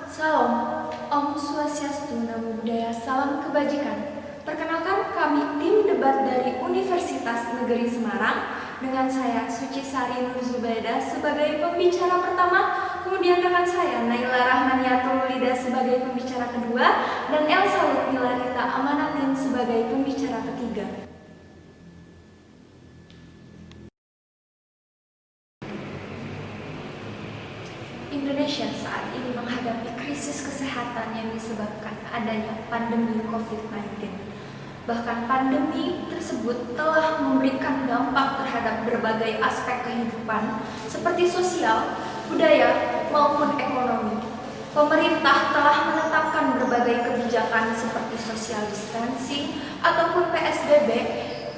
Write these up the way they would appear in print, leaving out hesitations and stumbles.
Salam, Om Swastiastu, Namo Buddhaya, salam kebajikan. Perkenalkan, kami tim debat dari Universitas Negeri Semarang dengan saya Suci Sari Nur Zubaida sebagai pembicara pertama, kemudian rekan saya Naila Rahmaniatul Lida sebagai pembicara kedua, dan Elsa Lutmilarita Amanatin sebagai pembicara ketiga. Indonesia saat ini menghadapi krisis kesehatan yang disebabkan adanya pandemi COVID-19. Bahkan pandemi tersebut telah memberikan dampak terhadap berbagai aspek kehidupan seperti sosial, budaya, maupun ekonomi. Pemerintah telah menetapkan berbagai kebijakan seperti social distancing ataupun PSBB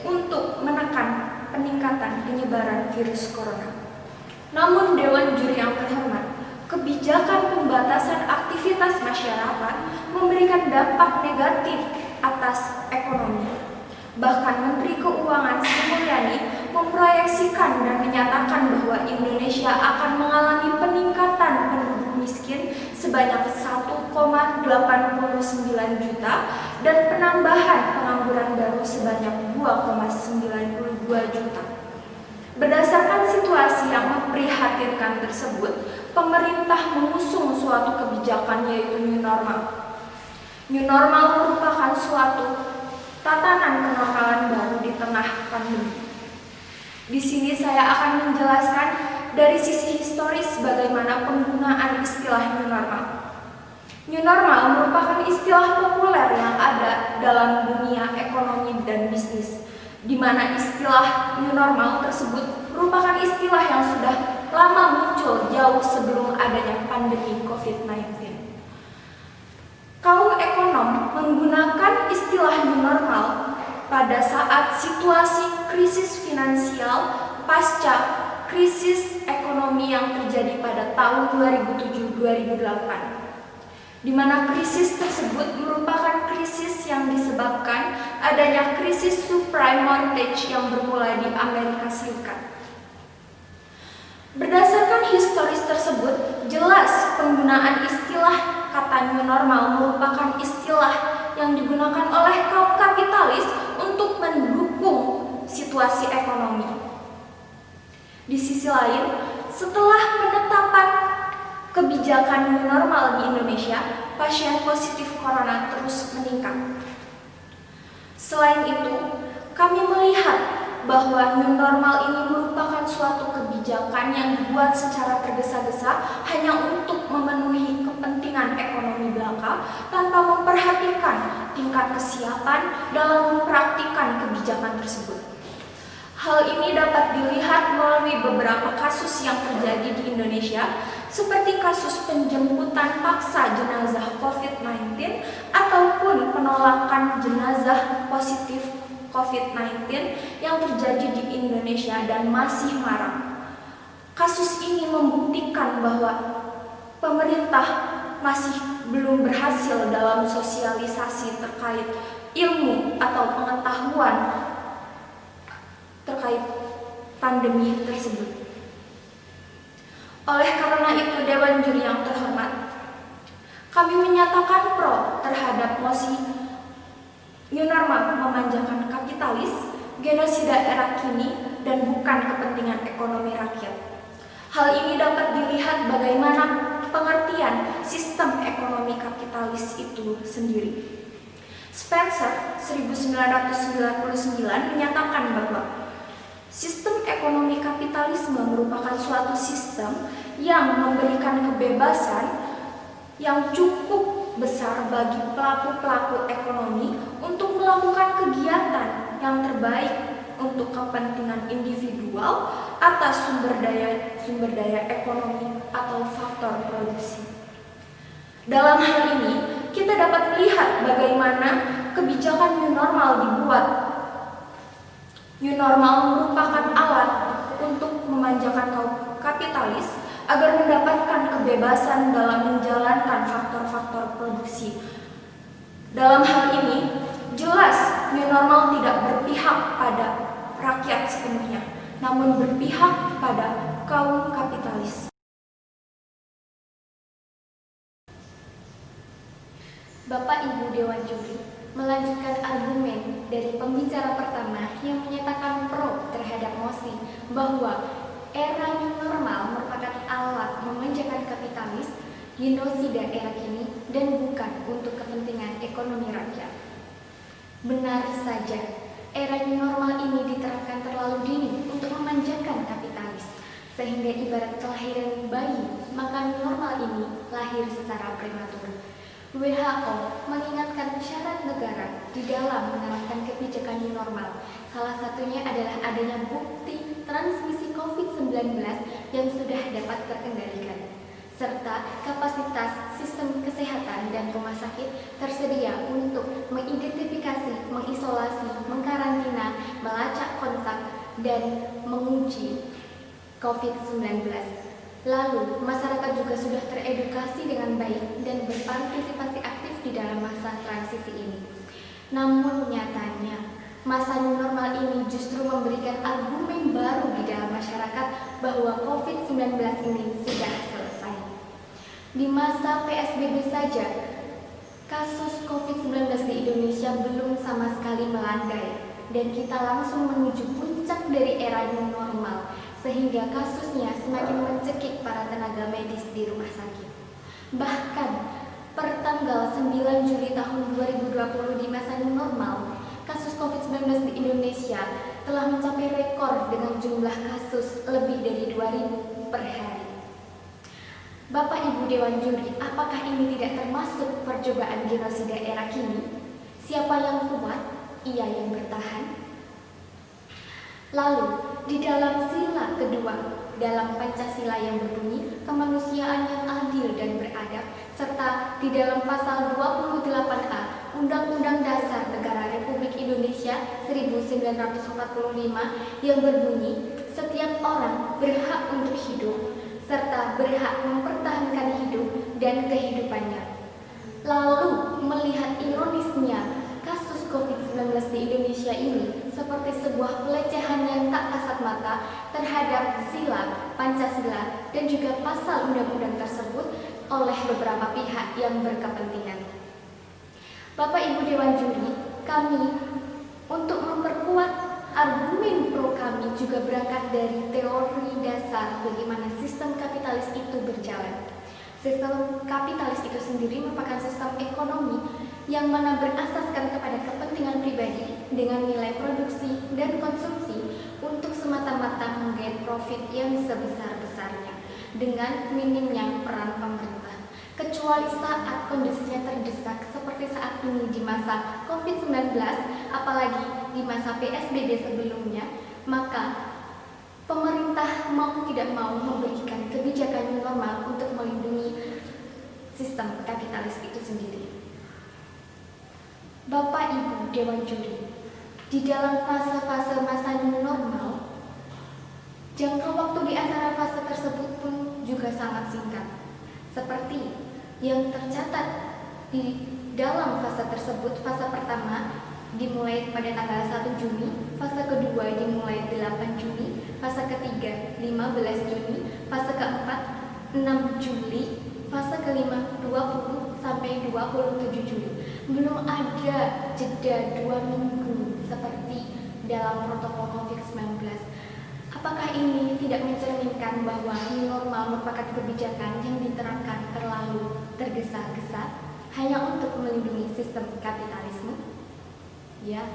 untuk menekan peningkatan penyebaran virus corona. Namun Dewan Juri yang terhormat, kebijakan pembatasan aktivitas masyarakat memberikan dampak negatif atas ekonomi. Bahkan Menteri Keuangan Sri Mulyani memproyeksikan dan menyatakan bahwa Indonesia akan mengalami peningkatan penduduk miskin sebanyak 1,89 juta dan penambahan pengangguran baru sebanyak 2,92 juta. Berdasarkan situasi yang memprihatinkan tersebut, pemerintah mengusung suatu kebijakan yaitu New Normal. New Normal merupakan suatu tatanan kenormalan baru di tengah pandemi. Di sini saya akan menjelaskan dari sisi historis bagaimana penggunaan istilah New Normal. New Normal merupakan istilah populer yang ada dalam dunia ekonomi dan bisnis, di mana istilah New Normal tersebut merupakan istilah yang sudah lama muncul jauh sebelum adanya pandemi COVID-19. Kaum ekonom menggunakan istilah New Normal pada saat situasi krisis finansial pasca krisis ekonomi yang terjadi pada tahun 2007-2008. Di mana krisis tersebut merupakan krisis yang disebabkan adanya krisis subprime mortgage yang bermula di Amerika Serikat. Berdasarkan historis tersebut, jelas penggunaan istilah kata New Normal merupakan istilah yang digunakan oleh kaum kapitalis untuk mendukung situasi ekonomi. Di sisi lain, setelah penetapan kebijakan New Normal di Indonesia, pasien positif corona terus meningkat. Selain itu, kami melihat bahwa New Normal ini merupakan suatu kebijakan yang dibuat secara tergesa-gesa hanya untuk memenuhi kepentingan ekonomi belaka tanpa memperhatikan tingkat kesiapan dalam mempraktikkan kebijakan tersebut. Hal ini dapat dilihat melalui beberapa kasus yang terjadi di Indonesia, seperti kasus penjemputan paksa jenazah COVID-19 ataupun penolakan jenazah positif COVID-19 yang terjadi di Indonesia dan masih marak. Kasus ini membuktikan bahwa pemerintah masih belum berhasil dalam sosialisasi terkait ilmu atau pengetahuan terkait pandemi tersebut. Oleh karena itu, Dewan Juri yang terhormat, kami menyatakan pro terhadap mosi New Normal memanjakan kapitalis, genosida era kini, dan bukan kepentingan ekonomi rakyat. Hal ini dapat dilihat bagaimana pengertian sistem ekonomi kapitalis itu sendiri. Spencer 1999 menyatakan bahwa sistem ekonomi kapitalisme merupakan suatu sistem yang memberikan kebebasan yang cukup besar bagi pelaku-pelaku ekonomi untuk melakukan kegiatan yang terbaik untuk kepentingan individual atas sumber daya ekonomi atau faktor produksi. Dalam hal ini, kita dapat melihat bagaimana kebijakan New Normal dibuat. New Normal merupakan alat untuk memanjakan kaum kapitalis agar mendapatkan kebebasan dalam menjalankan faktor-faktor produksi. Dalam hal ini, jelas New Normal tidak berpihak pada rakyat sepenuhnya, namun berpihak pada kaum kapitalis. Bapak Ibu Dewan Juri melanjutkan argumen dari pembicara pertama yang menyatakan pro terhadap mosi bahwa era new normal merupakan alat memanjakan kapitalis, genosida era kini, dan bukan untuk kepentingan ekonomi rakyat. Benar saja, era new normal ini diterapkan terlalu dini untuk memanjakan kapitalis, sehingga ibarat kelahiran bayi, maka new normal ini lahir secara prematur. WHO mengingatkan syarat negara di dalam menerapkan kebijakan new normal. Salah satunya adalah adanya bukti transmisi COVID-19 yang sudah dapat terkendalikan, serta kapasitas sistem kesehatan dan rumah sakit tersedia untuk mengidentifikasi, mengisolasi, mengkarantina, melacak kontak, dan menguji COVID-19. Lalu, masyarakat juga sudah teredukasi dengan baik dan berpartisipasi aktif di dalam masa transisi ini. Namun nyatanya, masa new normal ini justru memberikan argumen baru di dalam masyarakat bahwa COVID-19 ini sudah selesai. Di masa PSBB saja, kasus COVID-19 di Indonesia belum sama sekali melandai, dan kita langsung menuju puncak dari era new normal, sehingga kasusnya semakin mencekik para tenaga medis di rumah sakit. Bahkan, per tanggal 9 Juli tahun 2020 di masa new normal, kasus COVID-19 di Indonesia telah mencapai rekor dengan jumlah kasus lebih dari 2.000 per hari. Bapak Ibu Dewan Juri, apakah ini tidak termasuk percobaan genosida era kini? Siapa yang kuat? Ia yang bertahan. Lalu, di dalam sila kedua, dalam Pancasila yang berbunyi kemanusiaan yang adil dan beradab, serta di dalam pasal 28A Undang-Undang Dasar Negara Republik Indonesia 1945 yang berbunyi setiap orang berhak untuk hidup, serta berhak mempertahankan hidup dan kehidupannya. Lalu, melihat ironisnya, kasus COVID-19 di Indonesia ini seperti sebuah pelecehan yang tak kasat mata terhadap sila, Pancasila, dan juga pasal undang-undang tersebut oleh beberapa pihak yang berkepentingan. Bapak Ibu Dewan Juri, kami untuk memperkuat argumen pro kami juga berangkat dari teori dasar bagaimana sistem kapitalis itu berjalan. Sistem kapitalis itu sendiri merupakan sistem ekonomi yang mana berasaskan kepada kepentingan pribadi dengan nilai produksi dan konsumsi untuk semata-mata menggait profit yang sebesar-besarnya dengan minimnya peran pemerintah. Kecuali saat kondisinya terdesak seperti saat ini di masa COVID-19, apalagi di masa PSBB sebelumnya, maka pemerintah mau tidak mau memberikan kebijakan new normal untuk melindungi sistem kapitalis itu sendiri. Bapak Ibu Dewan Juri, di dalam fase-fase masa new normal, jangka waktu di antara fase tersebut pun juga sangat singkat. Seperti yang tercatat di dalam fase tersebut, fase pertama dimulai pada tanggal 1 Juni, fase kedua dimulai 8 Juni, fase ketiga 15 Juni, fase keempat 6 Juli, fase kelima 20 sampai 27 Juli. Belum ada jeda 2 minggu seperti dalam protokol COVID-19. Apakah ini tidak mencerminkan bahwa new normal merupakan kebijakan yang diterapkan terlalu tergesa-gesa hanya untuk melindungi sistem kapitalisme? Ya.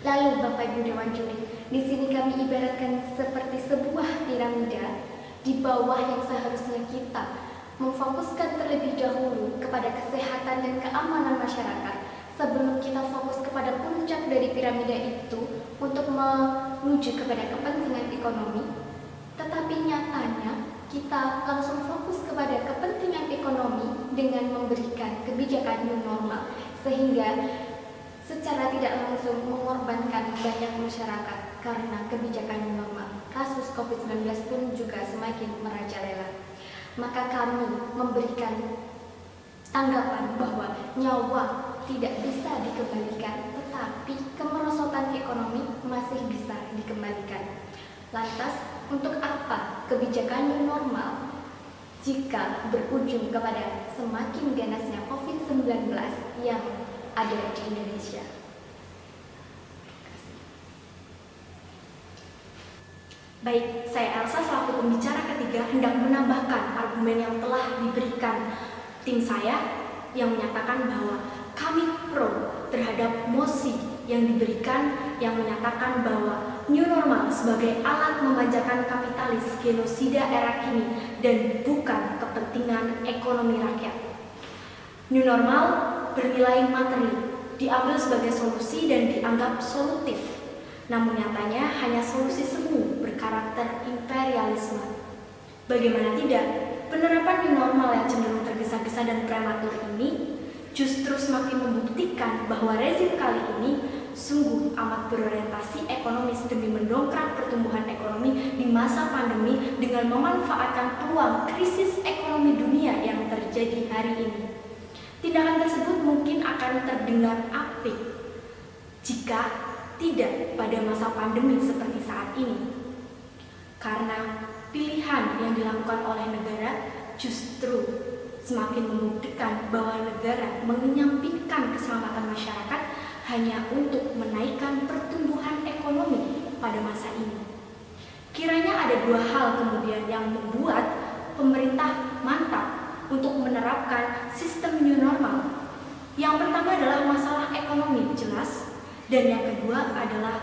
Lalu Bapak Ibu Dewan Juri, di sini kami ibaratkan seperti sebuah piramida di bawah yang seharusnya kita memfokuskan terlebih dahulu kepada kesehatan dan keamanan masyarakat sebelum kita fokus kepada puncak dari piramida itu untuk menuju kepada kepentingan ekonomi. Tetapi nyatanya kita langsung fokus kepada kepentingan ekonomi dengan memberikan kebijakan new normal, sehingga secara tidak langsung mengorbankan banyak masyarakat karena kebijakan new normal. Kasus COVID-19 pun juga semakin merajalela. Maka kami memberikan tanggapan bahwa nyawa tidak bisa dikembalikan, tetapi kemerosotan ekonomi masih bisa dikembalikan. Lantas, untuk apa kebijakan new normal jika berujung kepada semakin ganasnya COVID-19 yang ada di Indonesia. Baik, saya Elsa selaku pembicara ketiga hendak menambahkan argumen yang telah diberikan tim saya yang menyatakan bahwa kami pro terhadap mosi yang diberikan yang menyatakan bahwa new normal sebagai alat memanjakan kapitalis genosida era kini dan bukan kepentingan ekonomi rakyat. New normal bernilai materi, diambil sebagai solusi dan dianggap solutif. Namun nyatanya hanya solusi semu berkarakter imperialisme. Bagaimana tidak, penerapan new normal yang cenderung tergesa-gesa dan prematur ini justru semakin membuktikan bahwa rezim kali ini sungguh amat berorientasi ekonomis demi mendongkrak pertumbuhan ekonomi di masa pandemi dengan memanfaatkan peluang krisis ekonomi dunia yang terjadi hari ini. Tindakan tersebut mungkin akan terdengar apik jika tidak pada masa pandemi seperti saat ini. Karena pilihan yang dilakukan oleh negara justru semakin membuktikan bahwa negara menyampingkan keselamatan masyarakat hanya untuk menaikkan pertumbuhan ekonomi pada masa ini. Kiranya ada dua hal kemudian yang membuat pemerintah mantap untuk menerapkan sistem new normal. Yang pertama adalah masalah ekonomi jelas, dan yang kedua adalah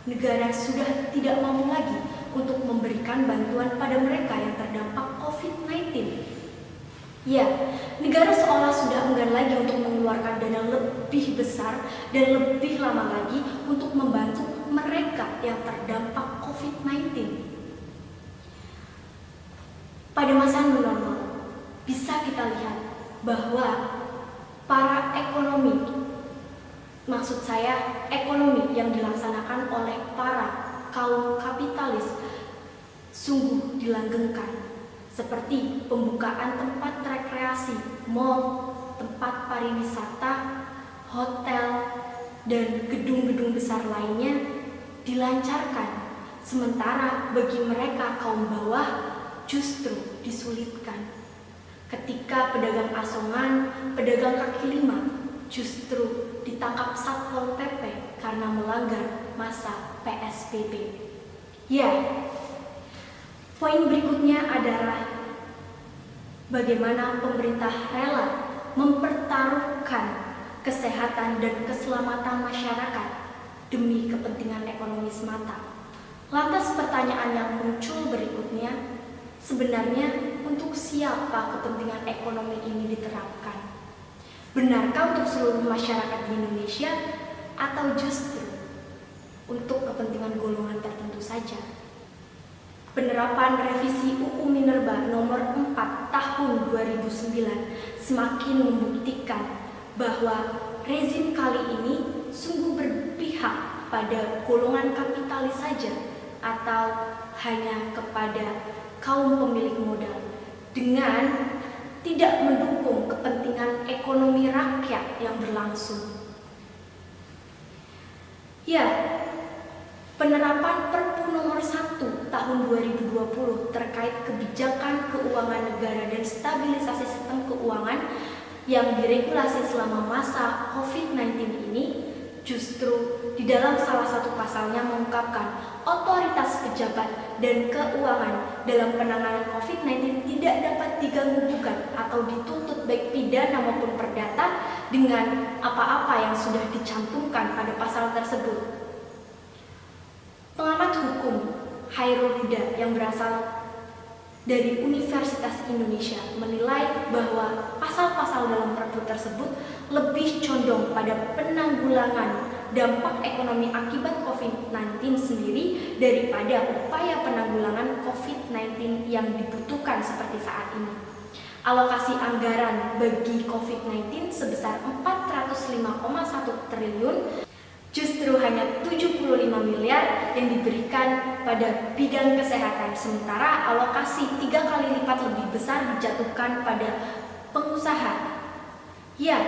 negara sudah tidak mampu lagi untuk memberikan bantuan pada mereka yang terdampak COVID-19. Ya, negara seolah sudah enggan lagi untuk mengeluarkan dana lebih besar dan lebih lama lagi untuk membantu mereka yang terdampak COVID-19. Pada masa new normal, bisa kita lihat bahwa para ekonomi, maksud saya ekonomi yang dilaksanakan oleh para kaum kapitalis sungguh dilanggengkan, seperti pembukaan tempat rekreasi, mal, tempat pariwisata, hotel, dan gedung-gedung besar lainnya dilancarkan. Sementara bagi mereka kaum bawah justru disulitkan. Ketika pedagang asongan, pedagang kaki lima justru ditangkap Satpol PP karena melanggar masa PSBB. Ya, poin berikutnya adalah bagaimana pemerintah rela mempertaruhkan kesehatan dan keselamatan masyarakat demi kepentingan ekonomi semata. Lantas pertanyaan yang muncul berikutnya, sebenarnya untuk siapa kepentingan ekonomi ini diterapkan? Benarkah untuk seluruh masyarakat di Indonesia atau justru untuk kepentingan golongan tertentu saja? Penerapan revisi UU Minerba nomor 4 tahun 2009 semakin membuktikan bahwa rezim kali ini sungguh berpihak pada golongan kapitalis saja atau hanya kepada kaum pemilik modal dengan tidak mendukung kepentingan ekonomi rakyat yang berlangsung. Ya, penerapan Perpu nomor 1 tahun 2020 terkait kebijakan keuangan negara dan stabilisasi sistem keuangan yang diregulasi selama masa COVID-19 ini justru di dalam salah satu pasalnya mengungkapkan otoritas pejabat dan keuangan dalam penanganan COVID-19 tidak dapat diganggu gugat atau dituntut baik pidana maupun perdata dengan apa-apa yang sudah dicantumkan pada pasal tersebut. Pengamat hukum Hairul Huda yang berasal dari Universitas Indonesia menilai bahwa pasal-pasal dalam Perpu tersebut lebih condong pada penanggulangan dampak ekonomi akibat COVID-19 sendiri daripada upaya penanggulangan COVID-19 yang dibutuhkan seperti saat ini. Alokasi anggaran bagi COVID-19 sebesar 405,1 triliun justru hanya 75 miliar yang diberikan pada bidang kesehatan, sementara alokasi 3 kali lipat lebih besar dijatuhkan pada pengusaha. Ya,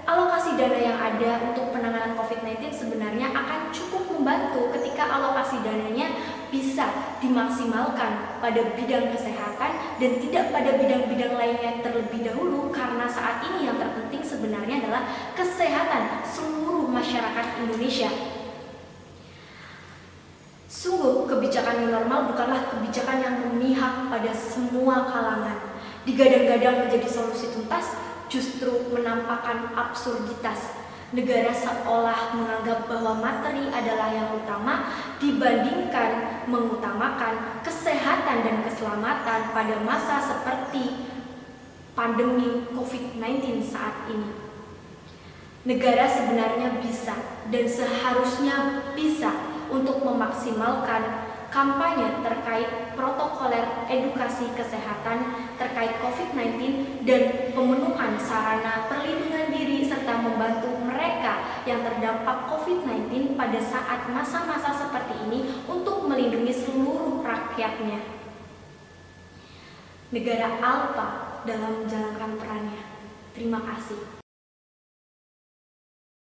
alokasi dana yang ada untuk penanganan COVID-19 sebenarnya akan cukup membantu ketika alokasi dananya bisa dimaksimalkan pada bidang kesehatan dan tidak pada bidang-bidang lainnya terlebih dahulu, karena saat ini yang terpenting sebenarnya adalah kesehatan seluruh masyarakat Indonesia. Sungguh, kebijakan new normal bukanlah kebijakan yang memihak pada semua kalangan. Digadang-gadang menjadi solusi tuntas, justru menampakkan absurditas. Negara seolah menganggap bahwa materi adalah yang utama dibandingkan mengutamakan kesehatan dan keselamatan pada masa seperti pandemi COVID-19 saat ini. Negara sebenarnya bisa dan seharusnya bisa untuk memaksimalkan kampanye terkait protokoler edukasi kesehatan terkait COVID-19 dan pemenuhan sarana perlindungan diri serta membantu mereka yang terdampak COVID-19 pada saat masa-masa seperti ini untuk melindungi seluruh rakyatnya. Negara alpa dalam menjalankan perannya. Terima kasih.